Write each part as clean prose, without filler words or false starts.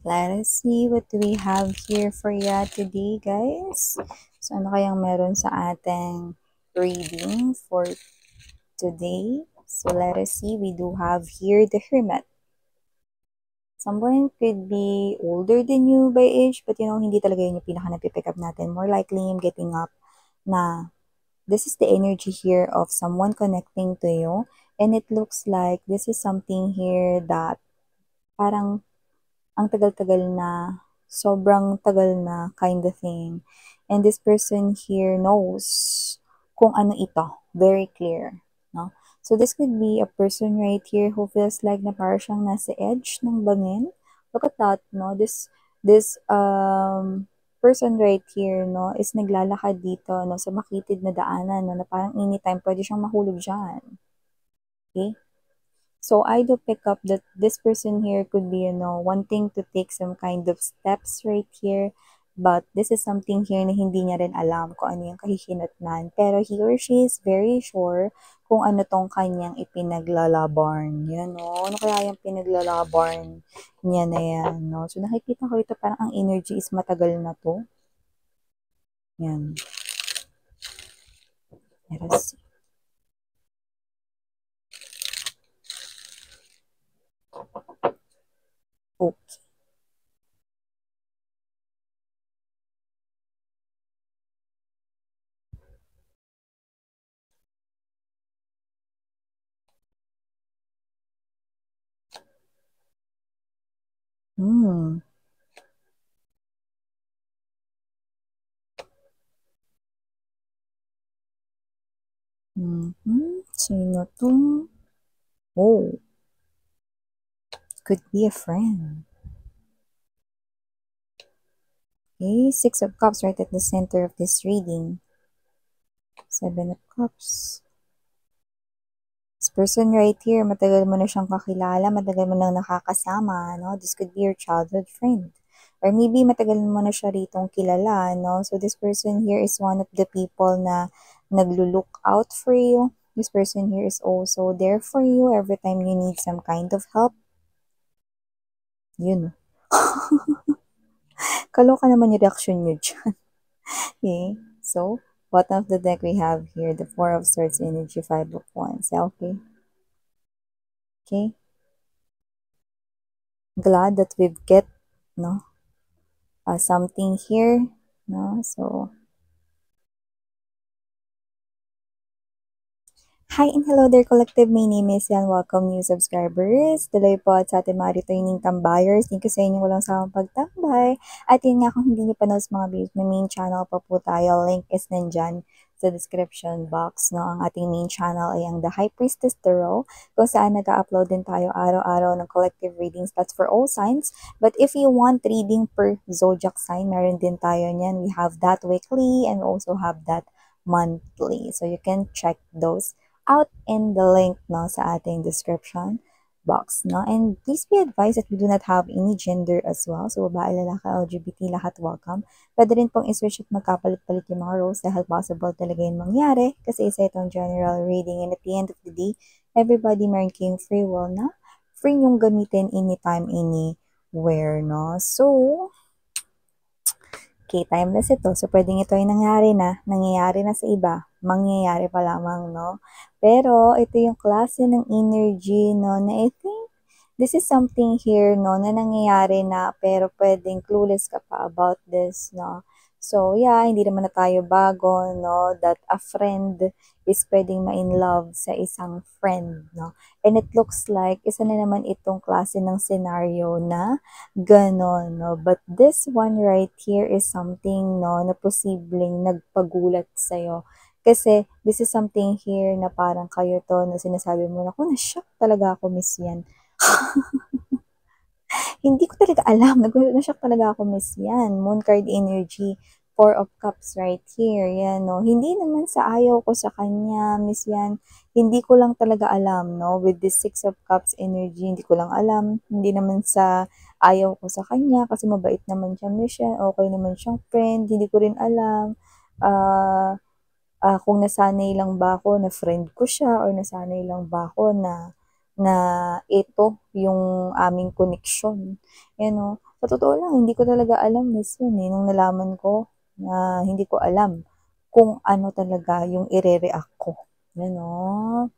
Let us see what we have here for ya today, guys. So, ano kayang meron sa ating reading for today? So, let us see. We do have here the Hermit. Someone could be older than you by age, but hindi talaga yun yung pinaka-napipick up natin. More likely yung getting up na this is the energy here of someone connecting to you. And it looks like this is something here that parang ang tagal-tagal na, sobrang tagal na kind of thing. And this person here knows kung ano ito. Very clear. No? So this could be a person right here who feels like na parang siyang nasa edge ng bangin. Look at that, no? This person right here, no, is naglalakad dito, no, sa makitid na daanan, no, na parang anytime pwede siyang mahulog dyan. Okay? So I do pick up that this person here could be, wanting to take some kind of steps right here. But this is something here na hindi niya rin alam kung ano yung kahihinatnan. Pero he or she is very sure kung ano tong kanyang ipinaglalabarn. Yan, no? Ano kaya yung pinaglalabarn niya na yan, no? So nakikita ko ito parang ang energy is matagal na to. Yan. Let us see. Okay. Hmm. Sino to? Oh, could be a friend. Okay, Six of Cups right at the center of this reading. Seven of Cups. This person right here, matagal mo na siyang kakilala, matagal mo nang nakakasama, no? This could be your childhood friend. Or maybe matagal mo na siya ritong kilala, no? So this person here is one of the people na naglo-look out for you. This person here is also there for you every time you need some kind of help. Yun. Kaloka naman yung reaction nyo dyan. Okay, so bottom of the deck we have here the Four of Swords energy, Five of Wands. Okay. Okay. Glad that we've get something here. No, so hi and hello there, collective. My name is Yan. Welcome new subscribers. Tuloy po at sa ating mga returning tambayers. Thank you sa inyong walang sawang pagtambay. At yun nga, kung hindi nyo pa sa mga videos, may main channel pa po tayo. Link is nandyan sa description box. No? Ang ating main channel ay ang The High Priestess Tarot, kung saan nag-upload din tayo araw-araw ng collective readings. That's for all signs. But if you want reading per zodiac sign, meron din tayo niyan. We have that weekly and also have that monthly. So you can check those out in the link sa ating description box. And please be advised that we do not have any gender as well. So, babae, lalaki, LGBT, lahat welcome. Pwede rin pong iswitch at magkapalit-palit yung mga roles dahil possible talaga yung mangyari kasi isa itong general reading. And at the end of the day, everybody meron kayong free will na free yung gamitin anytime, anywhere, no? So, okay, timeless ito. So, pwedeng ito ay nangyari na sa iba, mangyayari pa lamang, no? Pero, ito yung klase ng energy, no, na I think this is something here, no, na nangyayari na, pero pwedeng clueless ka pa about this, no? So, yeah, hindi naman na tayo bago, no, that a friend is pwedeng ma-in love sa isang friend, no? And it looks like, isa na naman itong klase ng scenario na ganon, no? But this one right here is something, no, na posibleng nagpagulat sa'yo. Kasi, this is something here na parang kayo to, na sinasabi mo na, na-shock talaga ako, Miss Yan. Hindi ko talaga alam, na-shock talaga ako, Miss Yan. Moon card energy, Four of Cups right here, yan, no. Hindi naman sa ayaw ko sa kanya, Miss Yan. Hindi ko lang talaga alam, no. With this Six of Cups energy, hindi ko lang alam. Hindi naman sa ayaw ko sa kanya, kasi mabait naman siya, Miss Yan. Okay naman siyang friend, hindi ko rin alam. Kung nasanay lang ba ako na friend ko siya or nasanay lang ba ako na na ito yung aming koneksyon. Yan o. Sa totoo lang, hindi ko talaga alam, miss yun eh. Nung nalaman ko, na hindi ko alam kung ano talaga yung ire-react ko. Yan o.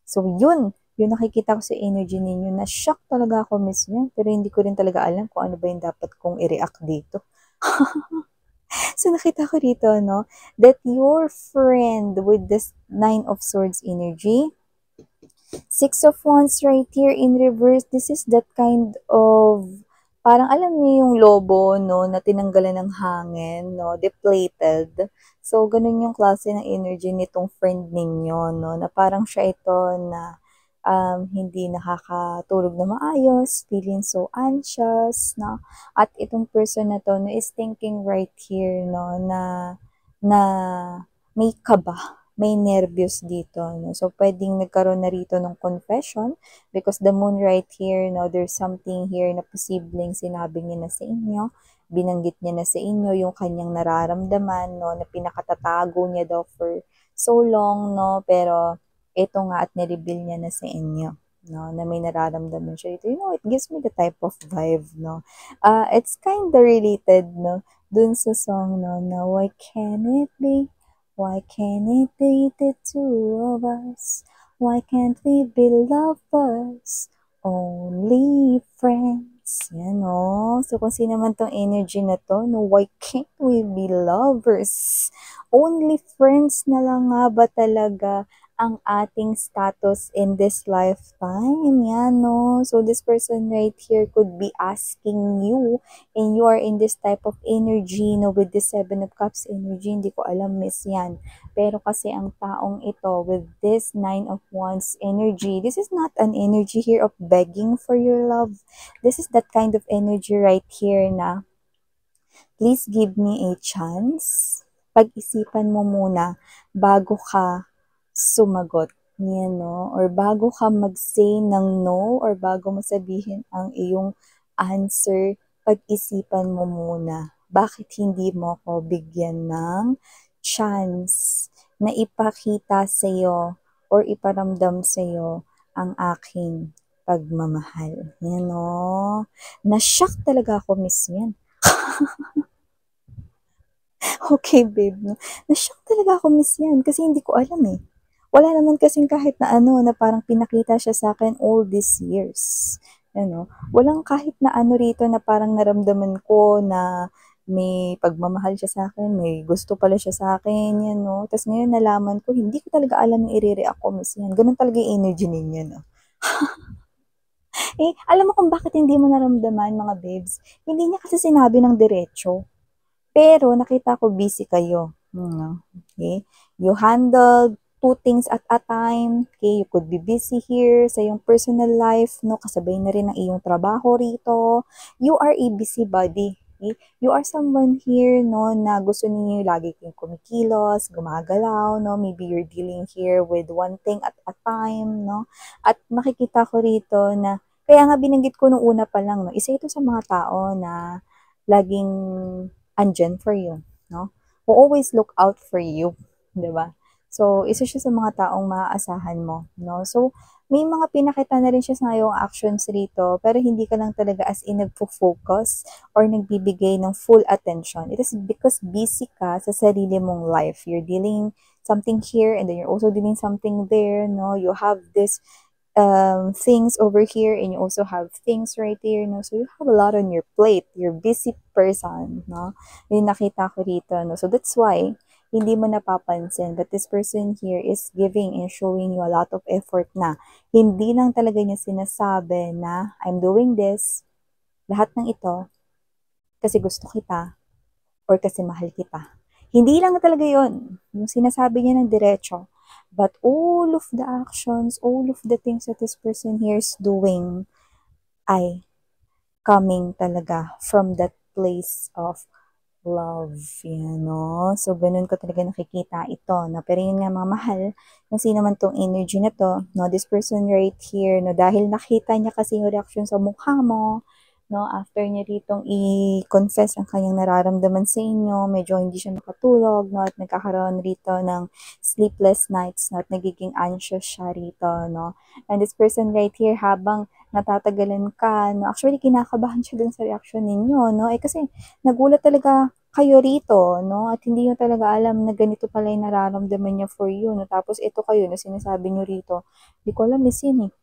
So, yung nakikita ko sa energy ninyo, na-shock talaga ako, miss niya. Pero hindi ko rin talaga alam kung ano ba yung dapat kong i-react dito. So, nakita ko dito, no, that your friend with this Nine of Swords energy, Six of Wands right here in reverse, this is that kind of, parang alam niyo yung lobo, no, na tinanggalan ng hangin, no, depleted. So, ganun yung klase ng energy nitong friend ninyo, no, na parang siya ito na hindi nakakatulog na maayos, feeling so anxious, no, at itong person na to, no, is thinking right here, no, na may kaba, may nervyos dito, no? So, pwedeng nagkaroon na rito ng confession because the moon right here, no, there's something here na posibleng sinabi niya na sa inyo, binanggit niya na sa inyo yung kanyang nararamdaman, no, na pinakatatago niya daw for so long, no, pero ito nga at nireveal niya na sa inyo, no, na may nararamdaman siya dito. You know, it gives me the type of vibe, no. It's kind of related, no, dun sa song, no, na why can it be? Why can't it be the two of us? Why can't we be lovers? Only friends. Yan o. So, kung sino man tong energy na to, no, why can't we be lovers? Only friends na lang nga ba talaga ang ating status in this lifetime? Yan, no? So, this person right here could be asking you, and you are in this type of energy, no, with the Seven of Cups energy, hindi ko alam, miss yan. Pero kasi ang taong ito, with this Nine of Wands energy, this is not an energy here of begging for your love. This is that kind of energy right here na, please give me a chance. Pag-isipan mo muna bago ka sumagot. Yan, no? Or bago ka mag-say ng no, or bago mo sabihin ang iyong answer, pag-isipan mo muna. Bakit hindi mo ako bigyan ng chance na ipakita sa'yo or iparamdam sa'yo ang aking pagmamahal. Yan, no? Na-shock talaga ako, miss yan. Okay, babe, no? Na-shock talaga ako, miss yan, kasi hindi ko alam eh. Wala naman kasing kahit na ano, na parang pinakita siya sa akin all these years. Ano, walang kahit na ano rito na parang naramdaman ko na may pagmamahal siya sa akin, may gusto pala siya sa akin, yan, no? Tapos ngayon nalaman ko, hindi ko talaga alam yung i-react ko, miss yan. Ganun talaga yung energy ninyo, no? Eh, alam mo kung bakit hindi mo naramdaman, mga babes? Hindi niya kasi sinabi ng diretso. Pero nakita ko busy kayo. Okay? You handle two things at a time. Okay? You could be busy here sa iyong personal life, no? Kasabay na rin ang iyong trabaho rito. You are a busybody. Okay? You are someone here, no, na gusto niyo lagi kayong kumikilos, gumagalaw, no? Maybe you're dealing here with one thing at a time, no? At makikita ko rito na, kaya nga binanggit ko nung una pa lang, no? Isa ito sa mga tao na laging andyan for you, no? Who always look out for you, 'di ba? So, isa siya sa mga taong maaasahan mo, no? So, may mga pinakita na rin siya sa iyong actions rito, pero hindi ka lang talaga as in nagfo-focus or nagbibigay ng full attention. It is because busy ka sa sarili mong life. You're dealing something here and then you're also dealing something there, no? You have this things over here and you also have things right here, no? So, you have a lot on your plate. You're busy person, no? Yung nakita ko rito, no? So, that's why, hindi mo napapansin. But this person here is giving and showing you a lot of effort na. Hindi lang talaga niya sinasabi na, I'm doing this, lahat ng ito, kasi gusto kita, or kasi mahal kita. Hindi lang talaga yon yung sinasabi niya ng diretso. But all of the actions, all of the things that this person here is doing ay coming talaga from that place of love, yan, no? So, ganun ko talaga nakikita ito, no? Pero yun nga, mga mahal, kung sino man tong energy na to, no? This person right here, no? Dahil nakita niya kasi yung reaction sa mukha mo, no? After niya ritong i-confess ang kanyang nararamdaman sa inyo, medyo hindi siya makatulog, no? At nagkakaroon rito ng sleepless nights, no? At nagiging anxious siya rito, no? And this person right here, habang natatagalan ka, no? Actually, kinakabahan siya dun sa reaction ninyo, no? Eh kasi nagulat talaga kayo rito, no? At hindi nyo talaga alam na ganito pala yung nararamdaman niya for you, no? Tapos ito kayo na sinasabi nyo rito, di ko alam is yun eh.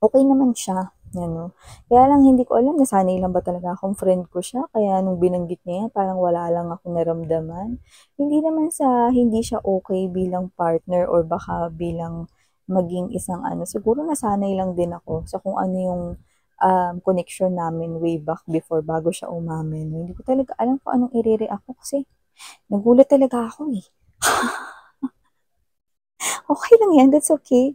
Okay naman siya, yan 'no. Kaya lang hindi ko alam nasanay lang ba talaga akong friend ko siya kaya nung binanggit niya yan parang wala lang akong naramdaman. Hindi naman sa hindi siya okay bilang partner or baka bilang maging isang ano, siguro nasanay lang din ako sa kung ano yung, connection namin way back before bago siya umamin. Hindi ko talaga alam kung anong ire-react ko kasi nagulat talaga ako, eh. Okay lang yan, that's okay,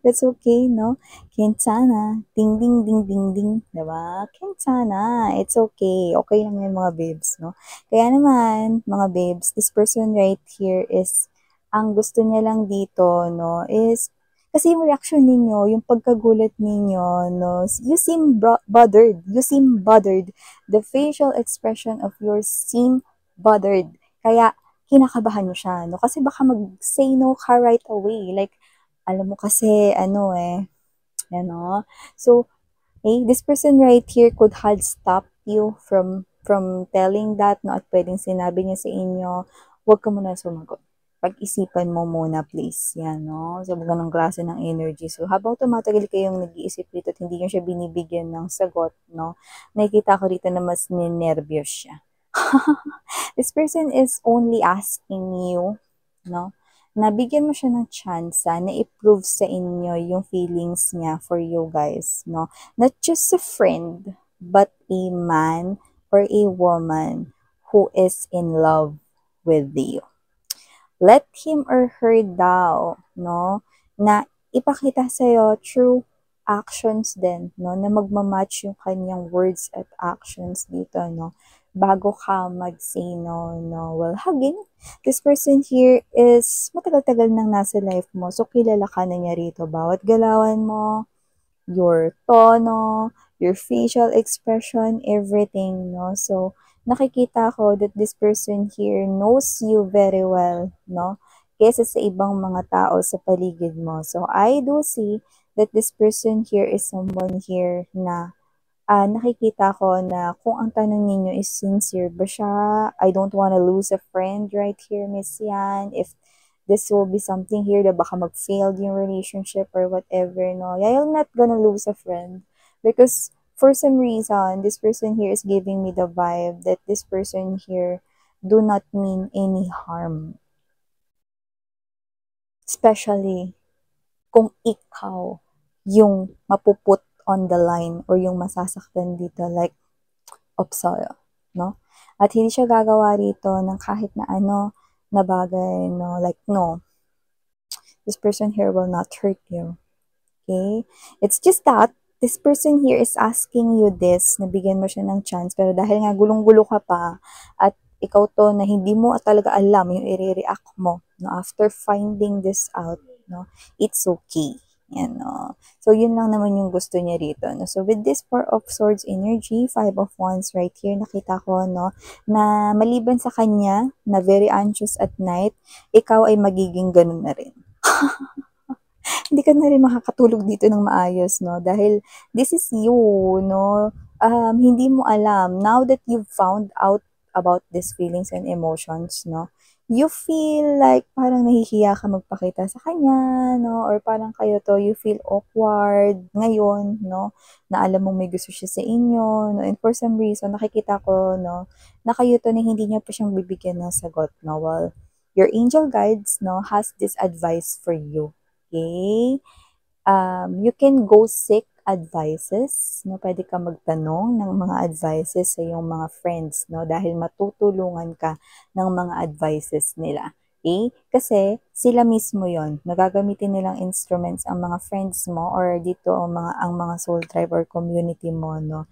no? Kensana, ding ding ding ding ding, 'di ba? Kensana, it's okay. Okay lang yan mga babes, no? Kaya naman, mga babes, this person right here is, ang gusto niya lang dito, no, is, kasi yung reaction ninyo, yung pagkagulat ninyo, no, you seem bothered. The facial expression of yours seem bothered. Kaya, kinakabahan niyo siya, no? Kasi baka mag-say no ka right away. Like, alam mo kasi, ano eh, ano. So, this person right here could have stopped you from telling that, no? At pwedeng sinabi niya sa inyo, huwag ka muna sumagot. Pag-isipan mo muna, please. Yan, no? So, ganong klase ng energy. So, habang tumatagal kayong nag-iisip dito at hindi nyo siya binibigyan ng sagot, no? Nakikita ko rito na mas ninervyos siya. This person is only asking you, no, na bigyan mo siya ng chance na i-prove sa inyo yung feelings niya for you guys, no? Not just a friend, but a man or a woman who is in love with you. Let him or her daw, no, na ipakita sa'yo through actions din, no, na magmamatch yung kanyang words at actions dito, no, bago ka mag-say no, no. Well, hugging, this person here is matagal-tagal nang nasa life mo, so kilala ka na niya rito. Bawat galawan mo, your tono, your facial expression, everything, no? So, nakikita ko that this person here knows you very well, no? Kesa sa ibang mga tao sa paligid mo. So, I do see that this person here is someone here na nakikita ko na kung ang tanong ninyo is sincere ba siya, I don't wanna lose a friend right here, Miss Yan. If this will be something here na baka mag-fail yung relationship or whatever, no? I'm not gonna lose a friend because for some reason, this person here is giving me the vibe that this person here do not mean any harm. Especially kung ikaw yung mapuput on the line or yung masasaktan dito like Opsala, no? At hindi siya gagawa rito ng kahit na ano na bagay, no? Like, no, this person here will not hurt you. Okay? It's just that this person here is asking you this, nabigyan mo siya ng chance, pero dahil nga gulong-gulo ka pa, at ikaw to na hindi mo talaga alam yung i-react mo, no, after finding this out, no, it's okay. Yan, no. So, yun lang naman yung gusto niya rito, no. So, with this Four of Swords energy, Five of Wands right here, nakita ko, no, na maliban sa kanya, na very anxious at night, ikaw ay magiging ganun na rin. Hindi ka na rin makakatulog dito ng maayos, no? Dahil this is you, no? Hindi mo alam. Now that you've found out about these feelings and emotions, no? You feel like parang nahihiya ka magpakita sa kanya, no? Or parang kayo to, you feel awkward ngayon, no? Na alam mong may gusto siya sa inyo, no? And for some reason, nakikita ko, no? Na kayo to na hindi niya pa siyang bibigyan ng sagot, no? Well, your angel guides, no? Has this advice for you. Okay? You can go seek advices, no? Pwede ka magtanong ng mga advices sa iyong mga friends, no? Dahil matutulungan ka ng mga advices nila. Okay? Kasi sila mismo yon, nagagamitin nilang instruments ang mga friends mo or dito ang mga soul tribe or community mo, no?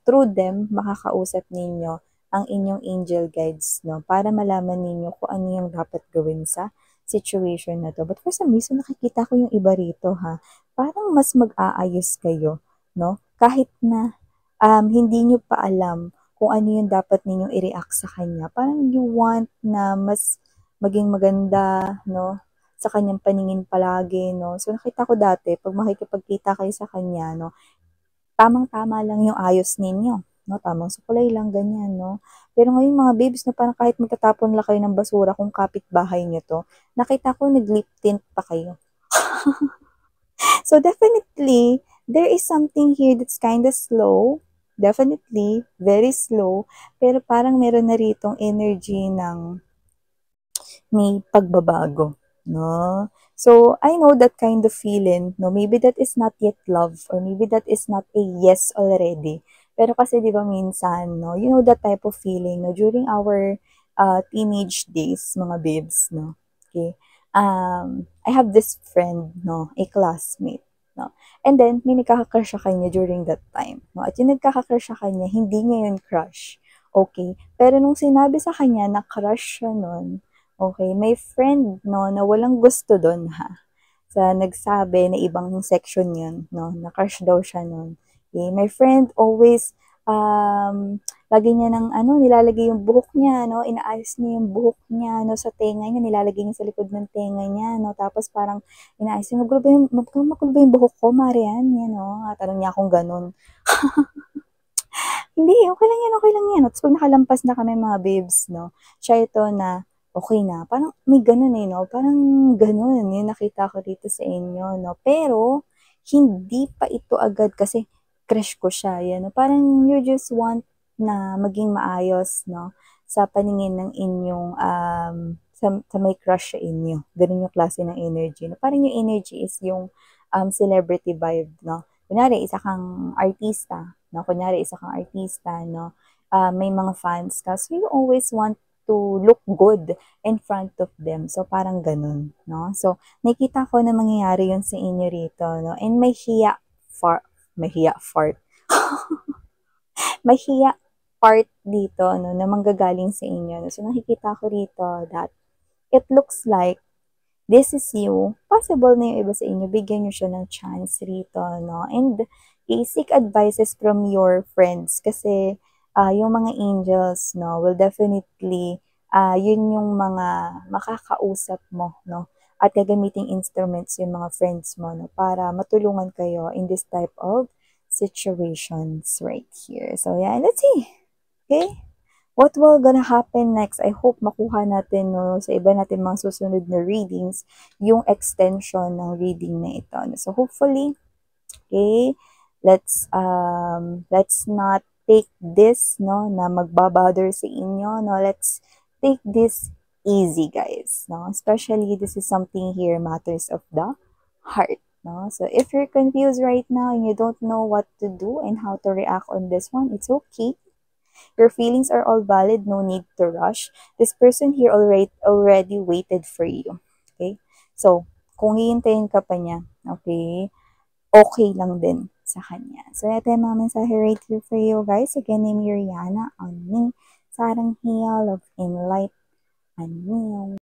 Through them, makakausap ninyo ang inyong angel guides, no? Para malaman ninyo kung ano yung dapat gawin sa situation na to. But for some reason, nakikita ko yung iba rito, ha. Parang mas mag-aayos kayo, no? Kahit na hindi nyo pa alam kung ano yung dapat ninyong i-react sa kanya. Parang you want na mas maging maganda, no? Sa kanyang paningin palagi, no? So, nakita ko dati, pag makikipagkita kayo sa kanya, no? Tamang-tama lang yung ayos ninyo, no? Tamang sukulay lang, ganyan, no? Pero ngayon mga babes, no, parang kahit magtatapon lang kayo ng basura kung kapitbahay nyo to, nakita ko nag-lip tint pa kayo. So definitely, there is something here that's kind of slow. Definitely, very slow. Pero parang meron na ritong energy ng may pagbabago, no? So, I know that kind of feeling, no? Maybe that is not yet love or maybe that is not a yes already. Pero kasi 'di ba minsan, no? You know that type of feeling, no? During our teenage days, mga babes, no? Okay. I have this friend, no? A classmate, no? And then, may nagkaka-crush sa kanya during that time, no? At yung nagkaka-crush sa kanya, hindi niya yun crush. Okay. Pero nung sinabi sa kanya na crush siya nun, okay, may friend 'no, na walang gusto dun ha, sa nagsabi na ibang section yun 'no, na crush daw siya nun. Eh, my friend always, lagi niya ng ano, nilalagay yung buhok niya 'no, inaayos niya yung buhok niya 'no, sa tenga niya, nilalagay niya sa likod ng tenga niya 'no, tapos parang inaayos niya, "Magulo ba yung buhok ko, Marian?" Yan 'no, tanong niya akong gano'n. Hindi, okay lang yan. Tapos pag nakalampas na kami mga babes, no, siya ito na, okay na. Parang may ganun eh, no? Parang ganun yung nakita ko dito sa inyo, no? Pero, hindi pa ito agad kasi crush ko siya, yan. No? Parang you just want na maging maayos, no? Sa paningin ng inyong, sa may crush sa inyo. Ganun yung klase ng energy. No? Parang yung energy is yung celebrity vibe, no? Kunyari, isa kang artista, no? Kunyari, isa kang artista, no? May mga fans ka. So, you always want to look good in front of them. So, parang ganun, no? So, nakita ko na mangyayari yun sa inyo rito, no? And may hiya fart. May hiya part dito, no? Na manggagaling sa inyo. No? So, nakikita ko rito that it looks like this is you, possible na yung iba sa inyo, bigyan nyo siya ng chance rito, no? And seek advices from your friends kasi yung mga angels, no, will definitely, yun yung mga makakausap mo, no? At gagamiting instruments yung mga friends mo, no? Para matulungan kayo in this type of situations right here. So, yeah, let's see. Okay? What will gonna happen next? I hope makuha natin no, sa iba natin mga susunod na readings yung extension ng reading na ito. So hopefully, okay, let's not take this no na magbabother sa inyo no. Let's take this easy guys no. Especially this is something here matters of the heart. No? So if you're confused right now and you don't know what to do and how to react on this one, it's okay. Your feelings are all valid, no need to rush. This person here already waited for you. Okay? So, kung hihintayin ka pa niya, okay, okay lang din sa kanya. So, ito yung mga mensahe right here for you guys. Again, name Rihanna on me. Sarang Hiya, Love and Light, and me.